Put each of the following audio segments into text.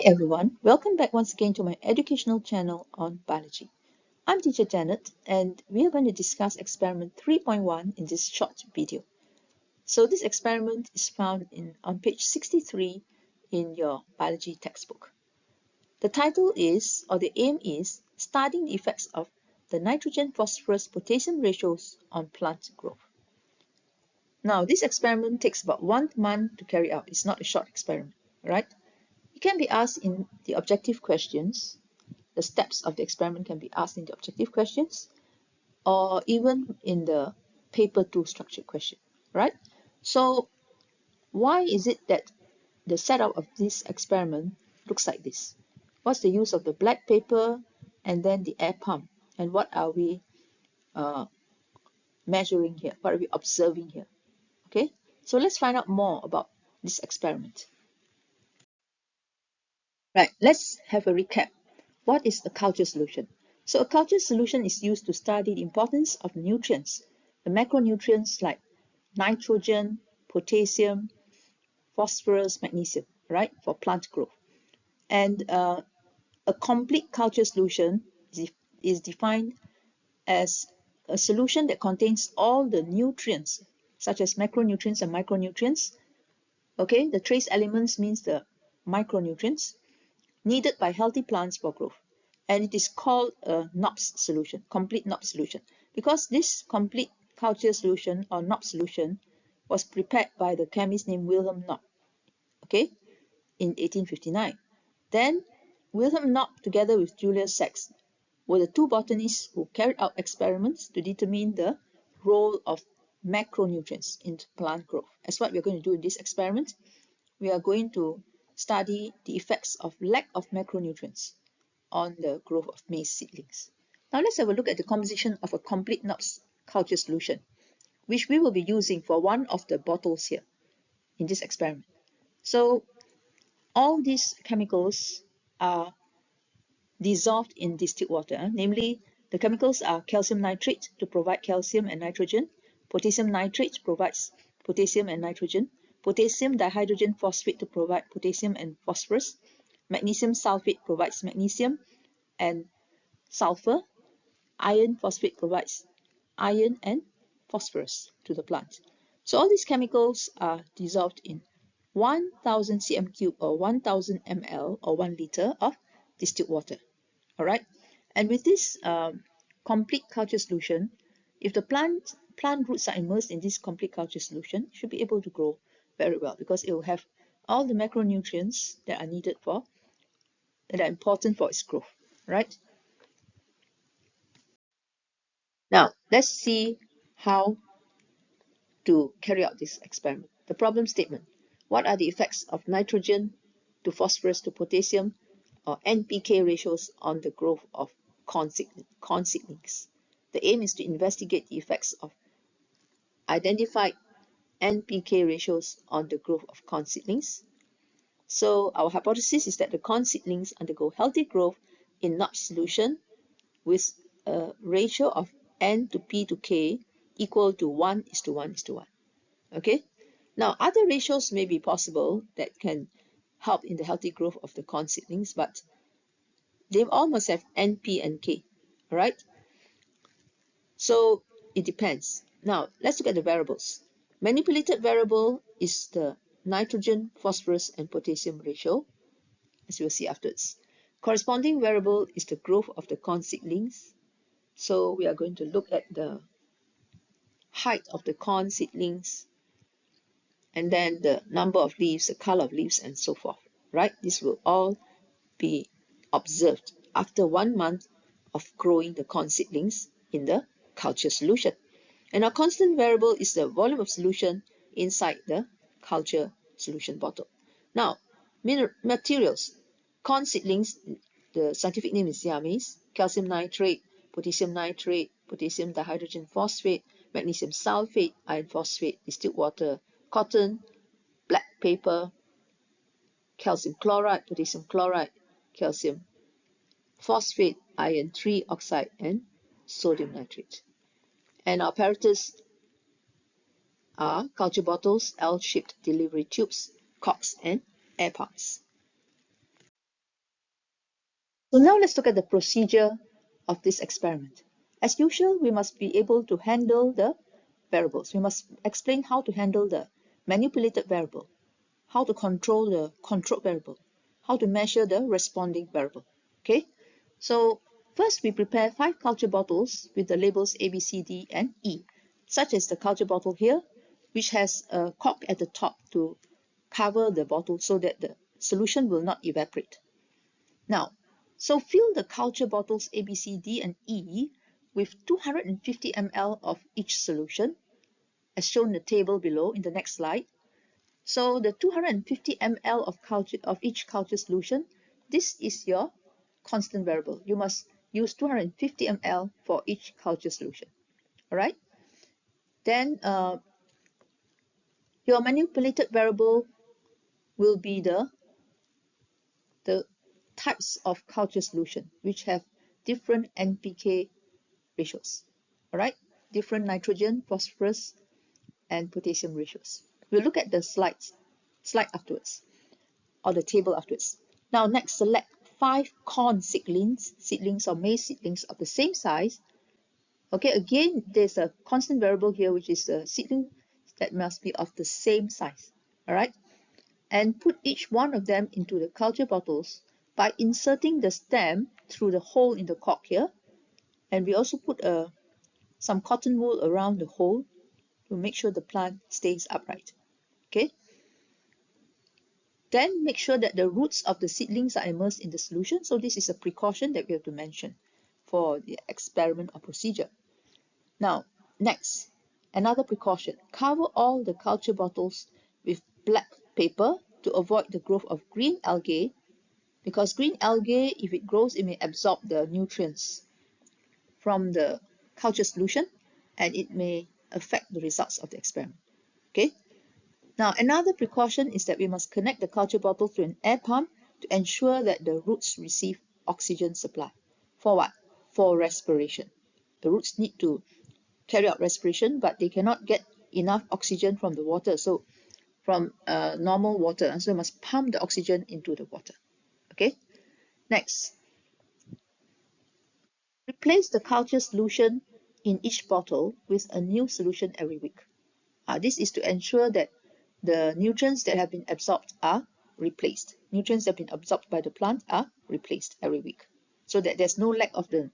Everyone, welcome back once again to my educational channel on biology. I'm teacher Janet and we are going to discuss experiment 3.1 in this short video. So this experiment is found on page 63 in your biology textbook. The title is, or the aim is, studying the effects of the nitrogen, phosphorus, potassium ratios on plant growth. Now this experiment takes about 1 month to carry out. It's not a short experiment, right? It can be asked in the objective questions. The steps of the experiment can be asked in the objective questions or even in the paper 2 structured question, right? So why is it that the setup of this experiment looks like this? What's the use of the black paper and then the air pump? And what are we measuring here? What are we observing here? Okay, so let's find out more about this experiment. Right, let's have a recap. What is a culture solution? So a culture solution is used to study the importance of nutrients, the macronutrients like nitrogen, potassium, phosphorus, magnesium, right, for plant growth. And a complete culture solution is defined as a solution that contains all the nutrients, such as macronutrients and micronutrients. Okay, the trace elements means the micronutrients needed by healthy plants for growth. And it is called a NOPS solution, complete NOPS solution, because this complete culture solution or NOPS solution was prepared by the chemist named Wilhelm Knopp, okay, in 1859. Then Wilhelm Knopp, together with Julius Sachs, were the two botanists who carried out experiments to determine the role of macronutrients in plant growth. That's what we're going to do in this experiment. We are going to study the effects of lack of macronutrients on the growth of maize seedlings. Now let's have a look at the composition of a complete NOPS culture solution, which we will be using for one of the bottles here in this experiment. So all these chemicals are dissolved in distilled water, namely the chemicals are calcium nitrate to provide calcium and nitrogen, potassium nitrate provides potassium and nitrogen, potassium dihydrogen phosphate to provide potassium and phosphorus, magnesium sulfate provides magnesium and sulfur, iron phosphate provides iron and phosphorus to the plant. So all these chemicals are dissolved in 1000 cm cube or 1000 ml or 1 liter of distilled water. All right, and with this complete culture solution, if the plant roots are immersed in this complete culture solution, it should be able to grow very well because it will have all the macronutrients that are needed for, that are important for its growth, right? Now, let's see how to carry out this experiment. The problem statement. What are the effects of nitrogen to phosphorus to potassium or NPK ratios on the growth of corn seedlings? The aim is to investigate the effects of identified NPK ratios on the growth of corn seedlings. So our hypothesis is that the corn seedlings undergo healthy growth in NOPS solution with a ratio of N to P to K equal to 1:1:1. Okay? Now, other ratios may be possible that can help in the healthy growth of the corn seedlings, but they all must have N, P, and K, all right? So it depends. Now, let's look at the variables. Manipulated variable is the nitrogen, phosphorus, and potassium ratio, as we'll see afterwards. Corresponding variable is the growth of the corn seedlings. So we are going to look at the height of the corn seedlings, and then the number of leaves, the color of leaves, and so forth, right? This will all be observed after 1 month of growing the corn seedlings in the culture solution. And our constant variable is the volume of solution inside the culture solution bottle. Now, materials. Corn seedlings, the scientific name is diamase, calcium nitrate, potassium dihydrogen phosphate, magnesium sulfate, iron phosphate, distilled water, cotton, black paper, calcium chloride, potassium chloride, calcium phosphate, iron 3 oxide, and sodium nitrate. And our apparatus are culture bottles, L-shaped delivery tubes, corks, and air pumps. So now let's look at the procedure of this experiment. As usual, we must be able to handle the variables. We must explain how to handle the manipulated variable, how to control the controlled variable, how to measure the responding variable. Okay, so first we prepare 5 culture bottles with the labels A, B, C, D, and E, such as the culture bottle here, which has a cork at the top to cover the bottle so that the solution will not evaporate. Now, so fill the culture bottles A, B, C, D, and E with 250 ml of each solution, as shown in the table below in the next slide. So the 250 ml of each culture solution, this is your constant variable. You must use 250 ml for each culture solution. All right. Then your manipulated variable will be the types of culture solution which have different NPK ratios. All right, different nitrogen, phosphorus, and potassium ratios. We'll look at the slide afterwards, or the table afterwards. Now next, select 5 corn seedlings or maize seedlings of the same size. Okay, again, there's a constant variable here, which is a seedling that must be of the same size. All right, and put each one of them into the culture bottles by inserting the stem through the hole in the cork here. And we also put some cotton wool around the hole to make sure the plant stays upright. Okay. Then make sure that the roots of the seedlings are immersed in the solution. So this is a precaution that we have to mention for the experiment or procedure. Now, next, another precaution. Cover all the culture bottles with black paper to avoid the growth of green algae, because green algae, if it grows, it may absorb the nutrients from the culture solution and it may affect the results of the experiment. Okay. Now, another precaution is that we must connect the culture bottle to an air pump to ensure that the roots receive oxygen supply. For what? For respiration. The roots need to carry out respiration, but they cannot get enough oxygen from the water. So from normal water, so we must pump the oxygen into the water. Okay. Next, replace the culture solution in each bottle with a new solution every week. This is to ensure that the nutrients that have been absorbed are replaced. Nutrients that have been absorbed by the plant are replaced every week, so that there's no lack of the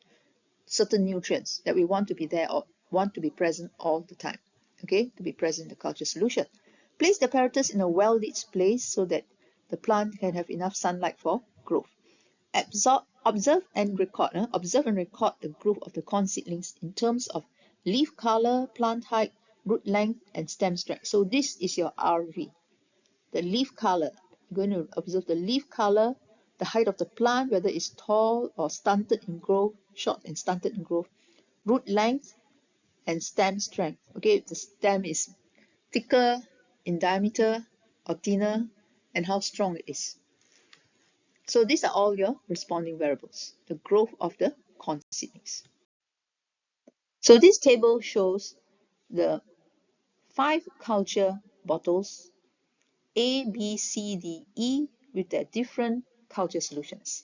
certain nutrients that we want to be there or want to be present all the time. Okay, to be present in the culture solution. Place the apparatus in a well-lit place so that the plant can have enough sunlight for growth. Observe and record the growth of the corn seedlings in terms of leaf color, plant height, root length, and stem strength. So this is your RV. The leaf color. You're going to observe the leaf color, the height of the plant, whether it's tall or stunted in growth, short and stunted in growth, root length, and stem strength. Okay, if the stem is thicker in diameter or thinner, and how strong it is. So these are all your responding variables, the growth of the corn seedlings. So this table shows the 5 culture bottles A, B, C, D, E with their different culture solutions.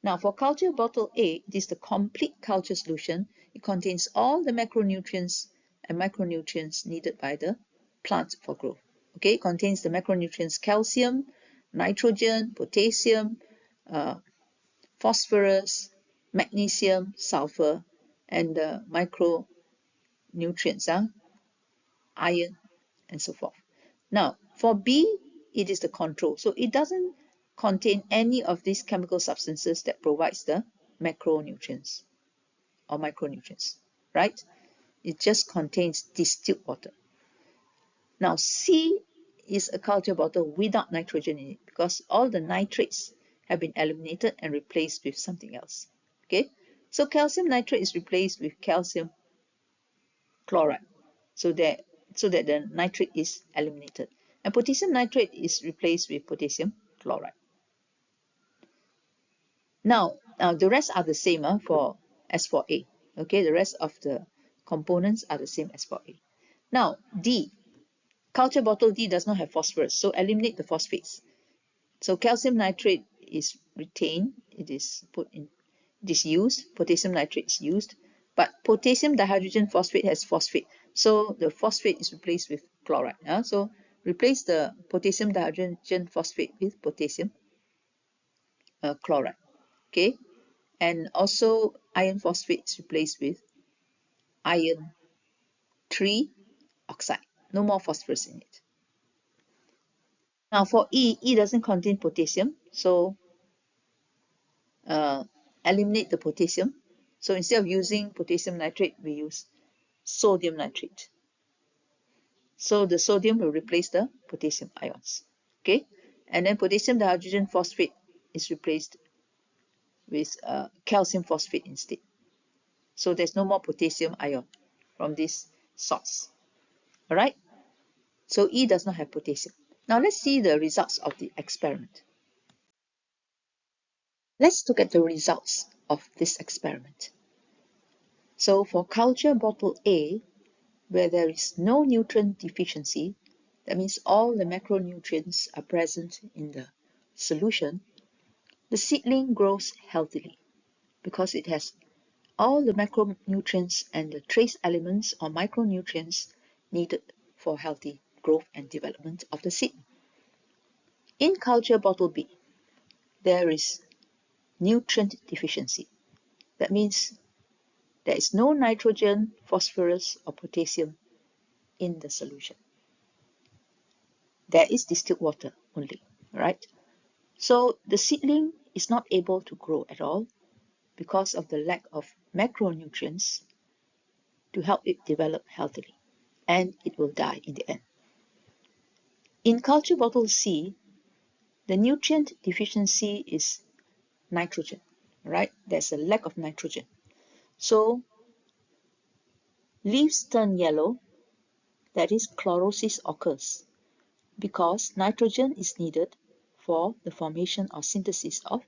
Now for culture bottle A, it is the complete culture solution. It contains all the macronutrients and micronutrients needed by the plant for growth. Okay, it contains the macronutrients calcium, nitrogen, potassium, phosphorus, magnesium, sulfur, and the micronutrients, iron, and so forth. Now, for B, it is the control. So it doesn't contain any of these chemical substances that provides the macronutrients or micronutrients, right? It just contains distilled water. Now, C is a culture bottle without nitrogen in it because all the nitrates have been eliminated and replaced with something else. Okay, so calcium nitrate is replaced with calcium chloride, so that the nitrate is eliminated, and potassium nitrate is replaced with potassium chloride. Now, the rest are the same as for A. Okay, the rest of the components are the same as for A. Now, D. Culture bottle D does not have phosphorus, so eliminate the phosphates. So calcium nitrate is retained, it is used, potassium nitrate is used, but potassium dihydrogen phosphate has phosphate, so the phosphate is replaced with chloride. So replace the potassium dihydrogen phosphate with potassium chloride. Okay, and also iron phosphate is replaced with iron 3 oxide. No more phosphorus in it. Now for E doesn't contain potassium, so eliminate the potassium. So instead of using potassium nitrate, we use sodium nitrate. So the sodium will replace the potassium ions. Okay, and then potassium dihydrogen phosphate is replaced with calcium phosphate instead. So there's no more potassium ion from this source. All right. So E does not have potassium. Now let's see the results of the experiment. Let's look at the results of this experiment. So for culture bottle A, where there is no nutrient deficiency, that means all the macronutrients are present in the solution, the seedling grows healthily because it has all the macronutrients and the trace elements or micronutrients needed for healthy growth and development of the seed. In culture bottle B, there is nutrient deficiency. That means there is no nitrogen, phosphorus, or potassium in the solution. There is distilled water only, right? So the seedling is not able to grow at all because of the lack of macronutrients to help it develop healthily, and it will die in the end. In culture bottle C, the nutrient deficiency is nitrogen, right? There's a lack of nitrogen. So leaves turn yellow, that is, chlorosis occurs because nitrogen is needed for the formation or synthesis of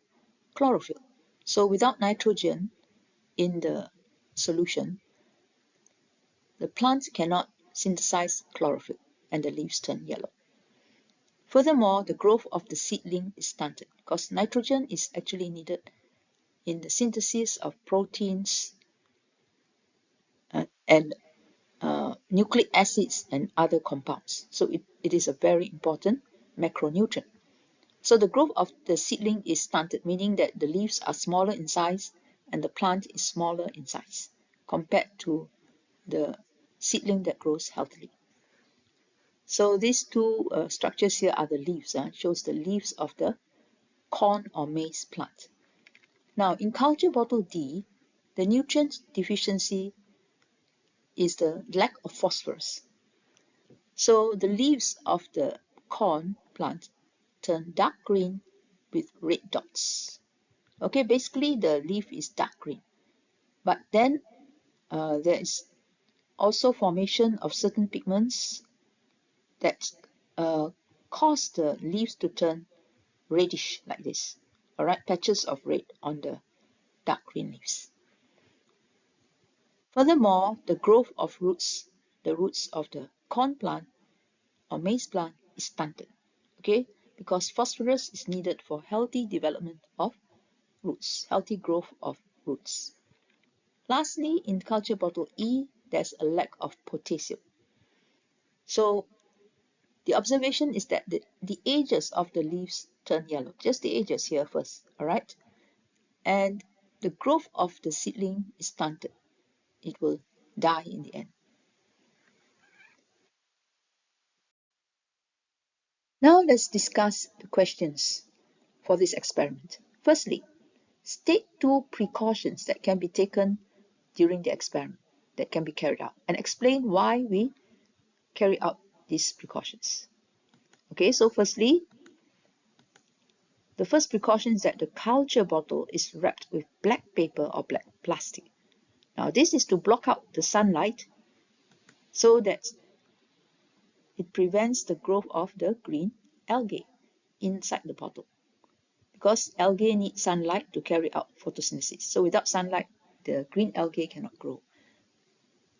chlorophyll. So without nitrogen in the solution, the plant cannot synthesize chlorophyll and the leaves turn yellow. Furthermore, the growth of the seedling is stunted because nitrogen is actually needed in the synthesis of proteins and nucleic acids and other compounds. So it is a very important macronutrient. So the growth of the seedling is stunted, meaning that the leaves are smaller in size and the plant is smaller in size compared to the seedling that grows healthily. So these two structures here are the leaves. Shows the leaves of the corn or maize plant. Now in culture bottle D, the nutrient deficiency is the lack of phosphorus. So the leaves of the corn plant turn dark green with red dots. Okay, basically the leaf is dark green, but then there is also formation of certain pigments that cause the leaves to turn reddish like this. All right, patches of red on the dark green leaves. Furthermore, the growth of roots, the roots of the corn plant or maize plant is stunted. Okay, because phosphorus is needed for healthy development of roots, healthy growth of roots. Lastly, in culture bottle E, there's a lack of potassium. So the observation is that the edges of the leaves turn yellow, just the edges here first, all right? And the growth of the seedling is stunted. It will die in the end. Now let's discuss the questions for this experiment. Firstly, state 2 precautions that can be taken during the experiment that can be carried out and explain why we carry out these precautions. Okay, so firstly, the first precaution is that the culture bottle is wrapped with black paper or black plastic. Now this is to block out the sunlight so that it prevents the growth of the green algae inside the bottle. Because algae need sunlight to carry out photosynthesis. So without sunlight, the green algae cannot grow.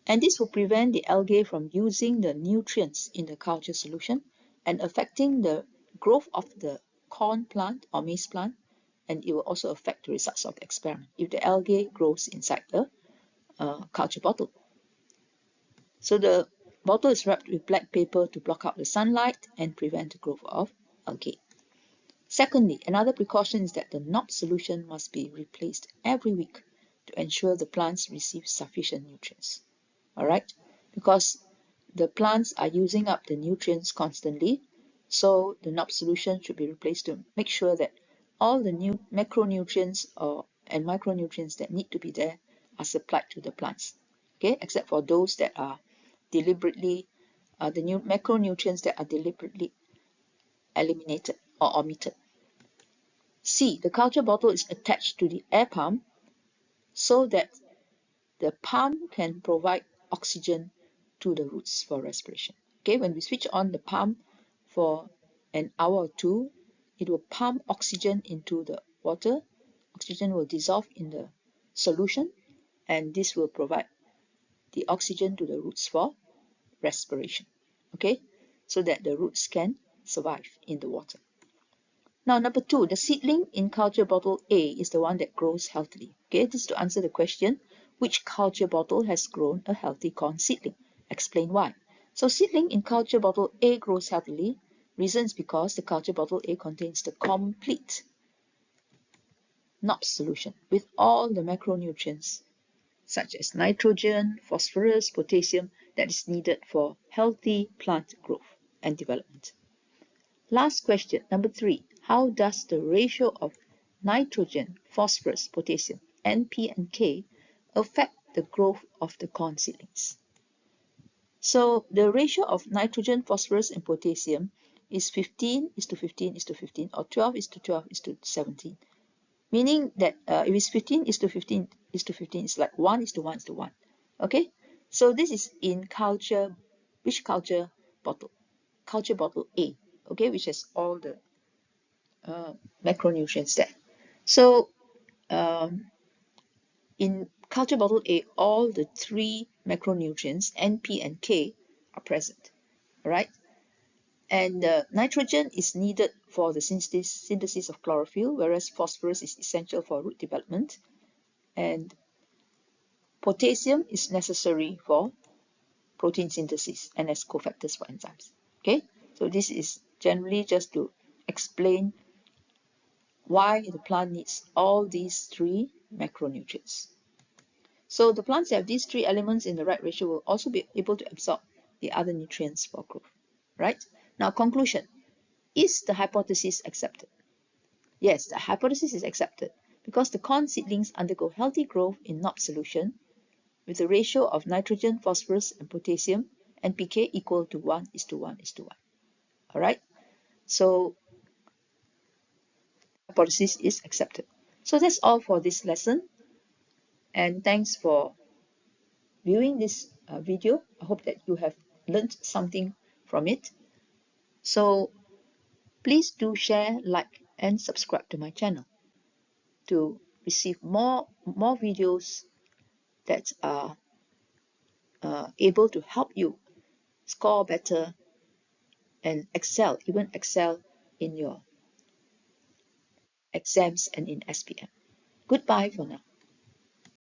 And this will prevent the algae from using the nutrients in the culture solution and affecting the growth of the corn plant or maize plant and it will also affect the results of the experiment if the algae grows inside the culture bottle. So the bottle is wrapped with black paper to block out the sunlight and prevent the growth of algae. Secondly, another precaution is that the NOP solution must be replaced every week to ensure the plants receive sufficient nutrients. Alright, because the plants are using up the nutrients constantly, so the NOP solution should be replaced to make sure that all the new macronutrients and micronutrients that need to be there are supplied to the plants. Okay, except for those that are deliberately, the new macronutrients that are deliberately eliminated or omitted. C. The culture bottle is attached to the air pump so that the pump can provide oxygen to the roots for respiration. Okay, when we switch on the pump for an hour or two, it will pump oxygen into the water. Oxygen will dissolve in the solution, and this will provide the oxygen to the roots for respiration. Okay, so that the roots can survive in the water. Now, number 2, the seedling in culture bottle A is the one that grows healthily. Okay, this is to answer the question, which culture bottle has grown a healthy corn seedling? Explain why. So, seedling in culture bottle A grows healthily. Reason is because the culture bottle A contains the complete NOP solution with all the macronutrients such as nitrogen, phosphorus, potassium that is needed for healthy plant growth and development. Last question, number 3. How does the ratio of nitrogen, phosphorus, potassium, N, P, and K affect the growth of the corn seedlings? So the ratio of nitrogen, phosphorus, and potassium is 15:15:15 or 12:12:17. Meaning that if it's 15:15:15, it's like 1:1:1. Okay? So this is in culture, which culture bottle? Culture bottle A. Okay, which has all the macronutrients there. So in culture bottle A, all the 3 macronutrients, N, P, and K, are present. Alright? And nitrogen is needed for the synthesis of chlorophyll, whereas phosphorus is essential for root development. And potassium is necessary for protein synthesis and as cofactors for enzymes. Okay, so this is generally just to explain why the plant needs all these 3 macronutrients. So the plants that have these 3 elements in the right ratio will also be able to absorb the other nutrients for growth. Right? Now, conclusion. Is the hypothesis accepted? Yes, the hypothesis is accepted because the corn seedlings undergo healthy growth in NOP solution with a ratio of nitrogen, phosphorus, and potassium, NPK equal to 1:1:1. Alright, so hypothesis is accepted. So that's all for this lesson, and thanks for viewing this video. I hope that you have learned something from it. So please do share, like, and subscribe to my channel to receive more videos that are able to help you score better and even excel in your exams and in SPM. Goodbye for now.